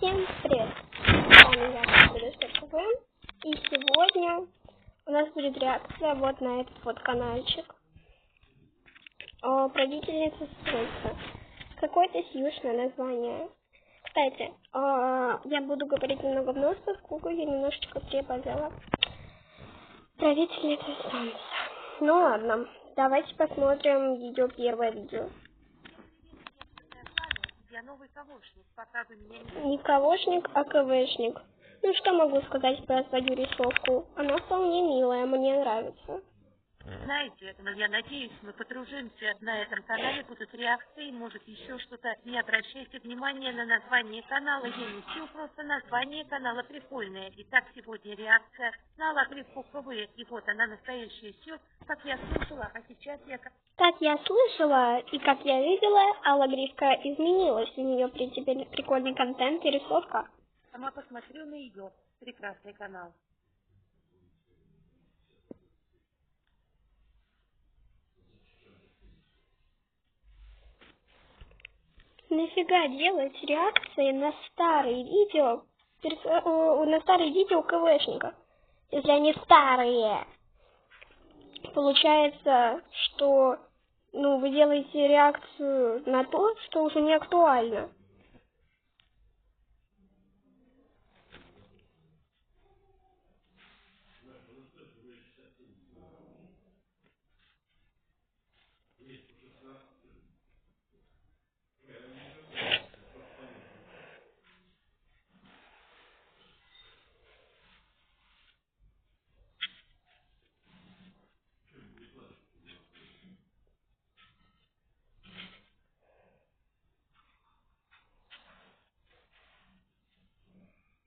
Всем привет! С вами я, КВ. И сегодня у нас будет реакция вот на этот вот каналчик. Правительница Солнца. Какое-то сьюшное название. Кстати, я буду говорить немного в нос, поскольку я немножечко приболела. Правительница Солнца. Ну ладно, давайте посмотрим ее первое видео. Я новый КВшник, пока вы меня не КВшник, а КВшник. Ну что могу сказать про свою рисовку? Она вполне милая, мне нравится. Знаете, я надеюсь, мы подружимся на этом канале, будут реакции, может еще что-то. Не обращайте внимания на название канала, я не сил, просто название канала прикольное. Итак, сегодня реакция на Алла-Гривку КВ. И вот она настоящая сил, как я слышала, а сейчас я... Как я слышала и как я видела, Алла-Гривка изменилась. У нее теперь прикольный контент и рисовка. Сама посмотрю на ее прекрасный канал. Нафига делать реакции на старые видео, на старые видео КВшника, если они старые? Получается, что вы делаете реакцию на то, что уже не актуально.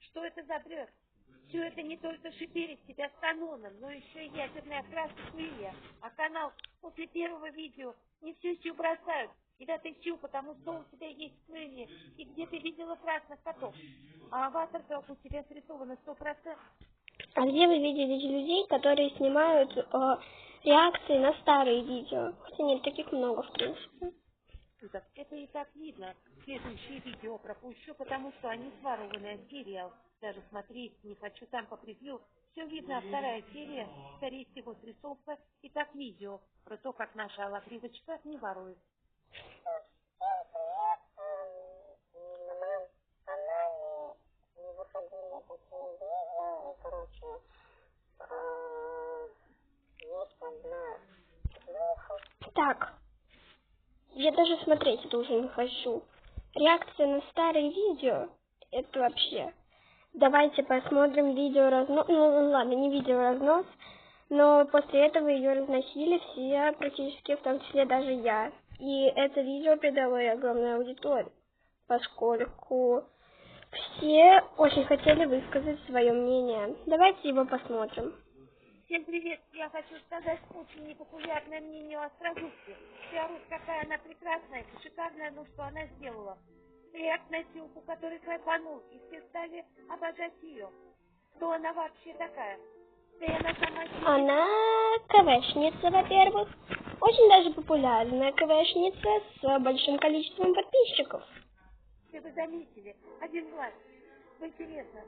Что это за бред? Все это не только шиперит тебя с каноном, но еще и ядерная окраска крылья. А канал после первого видео не всю бросают. Когда ты сил, потому что у тебя есть крылья. И где ты видела красных котов? А аватарка у тебя срисована 100%. А где вы видели людей, которые снимают реакции на старые видео? Хотя нет, таких много, в принципе. Это и так видно. Следующее видео пропущу, потому что они сворованы сериал. Даже смотреть не хочу, там по превью. Все видно, а вторая серия, скорее всего, срисовка. И так видео про то, как наша Алла-Гривочка не ворует. Так, я даже смотреть это уже не хочу. Реакция на старые видео, это вообще... Давайте посмотрим видео разнос. Ну ладно, не видео разнос, но после этого ее разносили все, практически, в том числе даже я. И это видео придало ей огромную аудиторию, поскольку все очень хотели высказать свое мнение. Давайте его посмотрим. Всем привет! Я хочу сказать очень непопулярное мнение о Острозубке. Ты орут, какая она прекрасная и шикарная, ну что она сделала. Реакт на Силку, который хайпанул, и все стали обожать ее. Кто она вообще такая? Да и она сама себе... Она КВшница, во-первых. Очень даже популярная КВшница с большим количеством подписчиков. Все вы заметили, один глаз. Интересно,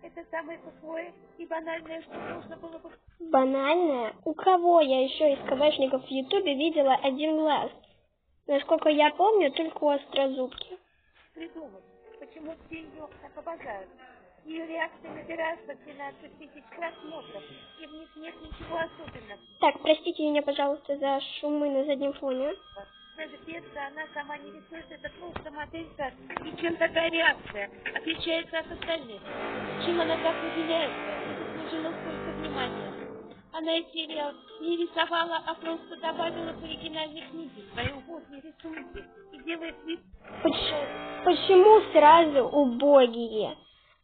это самое тупое и банальное, что нужно было бы... Банальное? У кого я еще из КВшников в Ютубе видела один глаз? Насколько я помню, только у Острозубки. Придумать, почему все ее так обожают. Ее реакции набирают по 12 тысяч просмотров, и в них нет ничего особенного. Так, простите меня, пожалуйста, за шумы на заднем фоне. Даже пьеса, она сама не рисует, это просто моделька. И чем такая реакция отличается от остальных? Чем она так выделяется? И заслужила столько внимания. Она и сериал не рисовала, а просто добавила в оригинальной книге свои убогие рисунки и делает вид... Почему сразу убогие?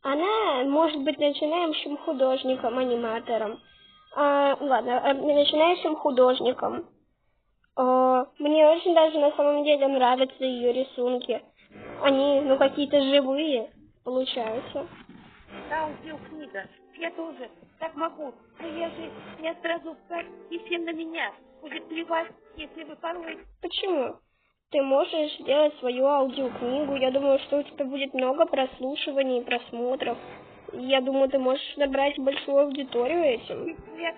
Она может быть начинающим художником, аниматором. Ладно, начинающим художником. Мне очень даже на самом деле нравятся ее рисунки. Они, какие-то живые получаются. Да, аудиокнига. Я тоже так могу. Но я же не Острозубка, и всем на меня будет плевать, если вы порой... Почему? ты можешь сделать свою аудиокнигу. Я думаю, что у тебя будет много прослушиваний и просмотров. Я думаю, ты можешь набрать большую аудиторию этим. Я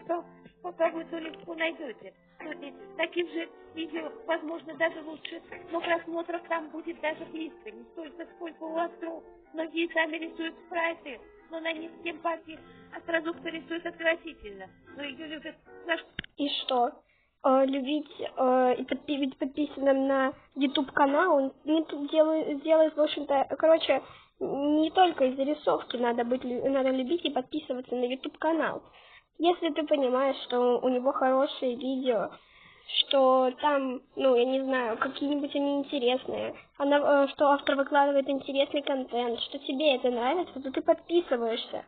пока вы то легко найдете. С таким же видео, возможно, даже лучше, но просмотров там будет даже близко. Не столько, сколько у авторов. Многие сами рисуют спрайты, но на них симпатии Острозубка рисует отвратительно. Но ее любят за что. И что? Любить и быть подписанным на YouTube канал, делает, в общем-то, короче, не только из-за рисовки надо любить и подписываться на YouTube канал. Если ты понимаешь, что у него хорошие видео, что там, ну, я не знаю, какие-нибудь они интересные, что автор выкладывает интересный контент, что тебе это нравится, то ты подписываешься.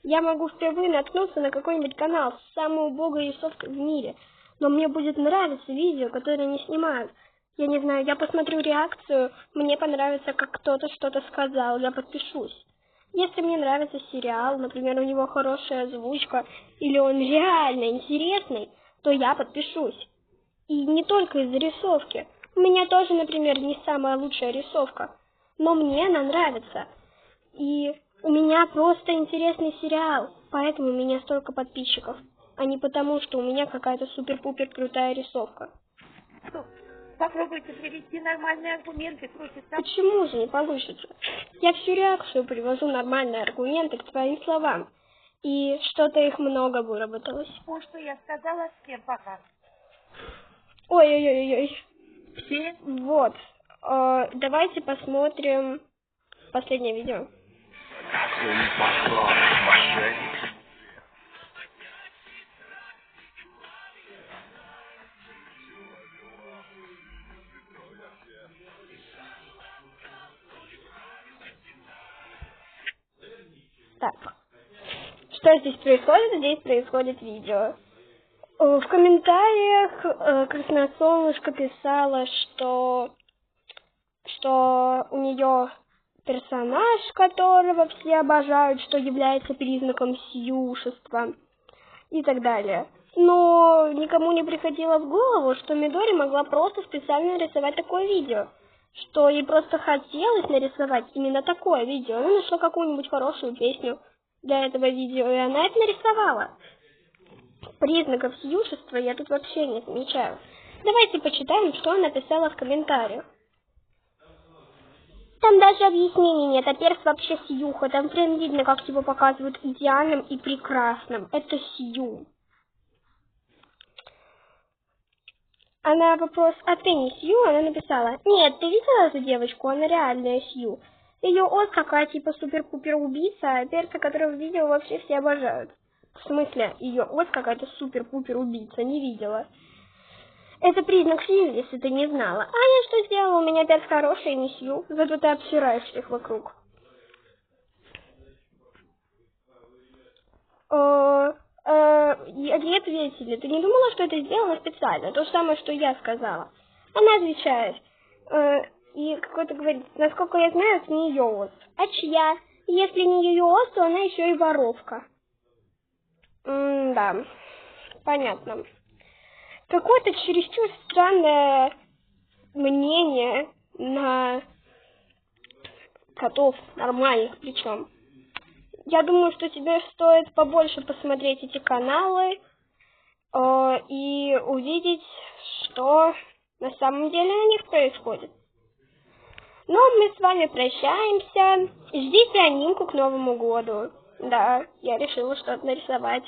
Я могу впервые наткнуться на какой-нибудь канал с самой убогой рисовкой в мире, но мне будет нравиться видео, которые они снимают. Я не знаю, я посмотрю реакцию, мне понравится, как кто-то что-то сказал, я подпишусь. Если мне нравится сериал, например, у него хорошая озвучка, или он реально интересный, то я подпишусь. И не только из-за рисовки. У меня тоже, например, не самая лучшая рисовка, но мне она нравится. И у меня просто интересный сериал, поэтому у меня столько подписчиков, а не потому, что у меня какая-то супер-пупер крутая рисовка. Попробуйте привести нормальные аргументы против того. Почему же не получится? Я всю реакцию привожу нормальные аргументы к твоим словам. И что-то их много выработалось. То, что я сказала, всем пока. Ой-ой-ой-ой. Все? Вот. Давайте посмотрим последнее видео. Так. Что здесь происходит? Здесь происходит видео. В комментариях Красносолнышко писала, что у нее персонаж, которого все обожают, что является признаком сьюшества и так далее. Но никому не приходило в голову, что Мидори могла просто специально нарисовать такое видео, что ей просто хотелось нарисовать именно такое видео. Она нашла какую-нибудь хорошую песню для этого видео, и она это нарисовала. Признаков сьюшества я тут вообще не замечаю. Давайте почитаем, что она писала в комментариях. Там даже объяснений нет, а перс вообще сьюха, там прям видно, как его показывают идеальным и прекрасным. Это сью. А на вопрос, а ты не сью, она написала: нет, ты видела эту девочку, она реальная сью. Ее ос какая типа супер-пупер убийца, а перса, которого в видео вообще все обожают. В смысле, ее ос какая-то супер-пупер убийца, не видела. Это признак сью, если ты не знала. А я что сделала? У меня перс хороший, не сью. Зато ты обсираешь всех вокруг. Ей ответили: ты не думала, что это сделано специально? То же самое, что я сказала. Она отвечает. И какой-то говорит: насколько я знаю, это не ее ос. А чья? Если не ее ос, то она еще и воровка. Да, понятно. Какое-то чересчур странное мнение на котов, нормальных причем. Я думаю, что тебе стоит побольше посмотреть эти каналы и увидеть, что на самом деле на них происходит. Ну, мы с вами прощаемся. Ждите анимку к Новому году. Да, я решила что-то нарисовать.